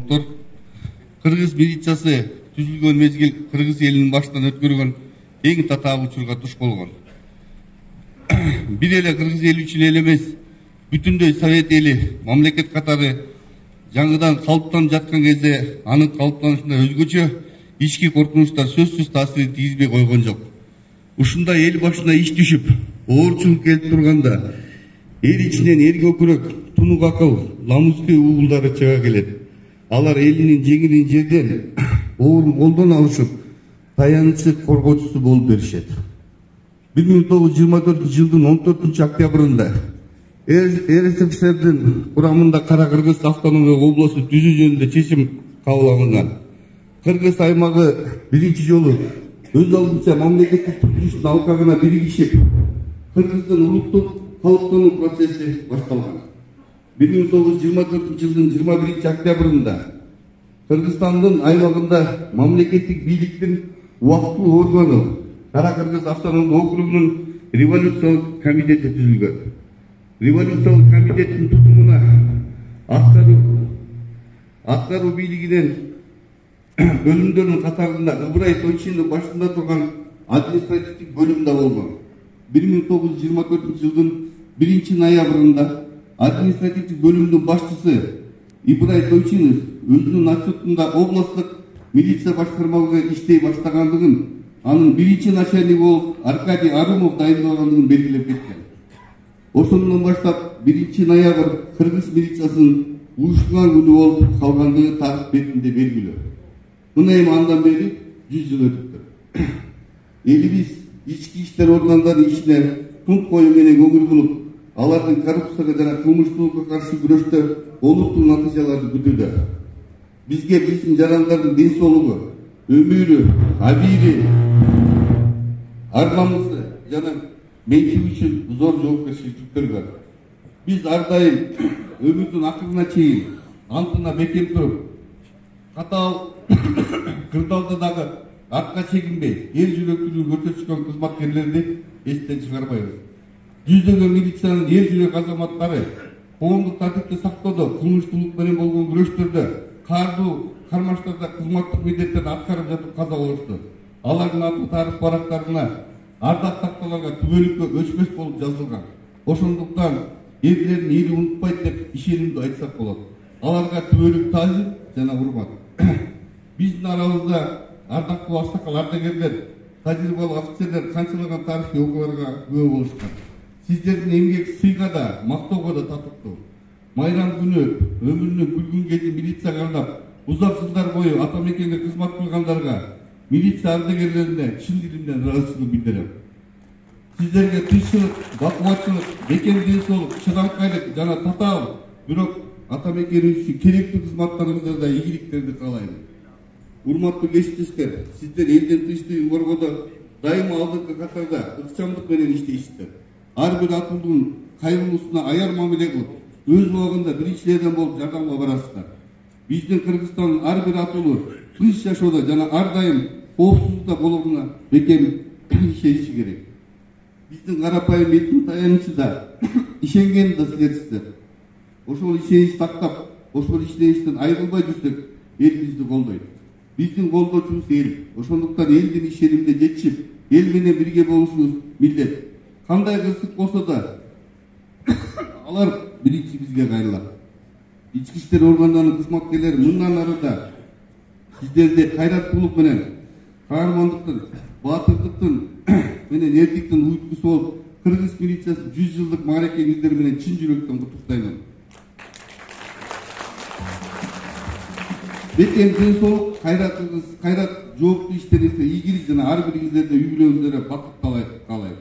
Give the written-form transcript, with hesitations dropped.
коноктор. Кыргыз милициясы түзүлгөн мезгил Кыргыз элинин башынан өткөргөн эң татаал учурга туш болгон. Бир эле Кыргыз эли үчүн эле эмес, бүтүндөй Совет эли мамлекет катары жаңыдан калыптанып жаткан кезде анын калыптанышына өзгөчө ички коркунучтар сөзсүз таасирин тийгизбей койгон жок. Ушундай эл башына иш түшүп, оорчулук келип турганда эл ичинен эл көкүрөк, тунук акыл, намуспей угулдары чыга келет. Алар элинин жеңилин жерден, оорун колдон алышып, таянычы коргоочусу болуп беришет. 1924 жылдын 14 октябрында РСФСРдин курамында Кара Кыргыз автономиялык областу түзүү жөнүндө чечим кабыл алынган. Кыргыз аймагы биринчи жолу өз алдынча мамлекеттик түзүлүштүн алкагына биригишип, Кыргыздын улуттук калыптануу процесси башталган. 1924 жылдын 21 октябрында Кыргызстандын аймагында мамлекеттик бийликтин убактылуу органы Кара Кыргыз автономдук округунун революциялык комитети түзүлгөн. Революциялык комитеттин тутумуна аткаруу бийлигинен бөлүмдөрдүн катарында Ыбырай Тойчиндин башында турган административдик бөлүм да болгон. 1924 жылдын 1 ноябрында административдик бөлүмдүн башчысы Ибрай Тойчинов өзүнүн отчетунда областтык милиция башкармалыгы иштей баштагандыгын, анын биринчи начальниги болуп Аркадий Арымов дайындалгандыгын белгилеп кеткен. Ошондон баштап 1 ноябрь Кыргыз милициясынын уюштурган күнү болуп калгандыгы тарых бетинде белгилүү. Мына эми андан бери 100 жыл өтүптүр. Элибиз ички иштер органдарынын ишине тунт коюу менен көңүл буруп, алардын коррупцияга жана кылмыштуулукка каршы күрөштө олуттуу натыйжаларды күтүүдө. Бизге биздин жарандардын ден соолугу, өмүрү, абийири, ар-намысы жана менчиги үчүн зор жоопкерчилик жүктөлгөн. Биз ар дайым өмүрдүн акырына чейин антына бекем туруп, катаал кырдаалда дагы артка чегинбей, эл жүрөктүүлүгүн көрсөтүшкөн кызматкерлерди эстен чыгарбайбыз. Жүздөгөн милициянын эл жүрөк азаматтары коомдук тартипти сактоодо, кылмыштуулук менен болгон күрөштөрдө каардуу кармаштарда кызматтык милдеттерин аткарып жатып каза болушту. Алардын аты тарых барактарына, ардак такталарга түбөлүккө өчмөс болуп жазылган. Ошондуктан элдердин эли унутпайт деп ишенимдүү айтсак болот. Аларга түбөлүк таазим жана урмат. Биздин арабызда ардактуу аксакал ардагерлер, тажрыйбалуу офицерлер канчалаган тарыхый окуяларга күбө болушкан. Сиздердин эмгек сыйга да, мактоого да татыктуу. Майрам күнү өмүрүнүн күлгүн кезин милицияга арнап, узак жылдар бою ата мекенге кызмат кылгандарга, милиция ардагерлерине чын дилимден ыраазычылык билдирем. Сиздерге тынччылык, бакубатчылык, бекем ден соолук, чыдамкайлык жана татаал, бирок ата мекенибиз үчүн керектүү кызматтарыңызда ийгиликтерди каалайм. Урматтуу кесиптештер, сиздер элден тынчтыгын коргоодо дайыма алдыңкы катарда ыкчамдык менен иштейсиздер. Ар бир атылдын кайрылуусуна аяр мамиле кылып, өз убагында биринчилерден болуп жардамга барасыздар. Биздин Кыргызстандын ар бир атылуу тынч жашоодо жана ар дайым коопсуздукта болоруна бекем ишениши керек. Биздин карапайым элдин таянычы да, ишенгени да силерсиздер. Ошол ишеничти тактап, ошол ишеничтен айрылбай жүрсөк, эл бизди колдойт. Биздин колдоочубуз эл. Ошондуктан элдин ишенимине жетишип, эл менен бирге болушубуз милдет. Кандай кырсык болсо да, алар биринчи бизге кайрылат. Ички иштер органдарынын кызматкерлери мындан ары да сиздерди кайраттуулук менен, каармандыктын, баатырдыктын менен эрдиктин уйуткусу болуп, Кыргыз милициясы 100 жылдык мааракеңиздер менен чын жүрөктөн куттуктаймын. Бекем ден соолук, кайрат, жооптуу иштериңизде ийгилик жана ар бириңиздерде үй бүлөңүздөргө бакыт каалайм.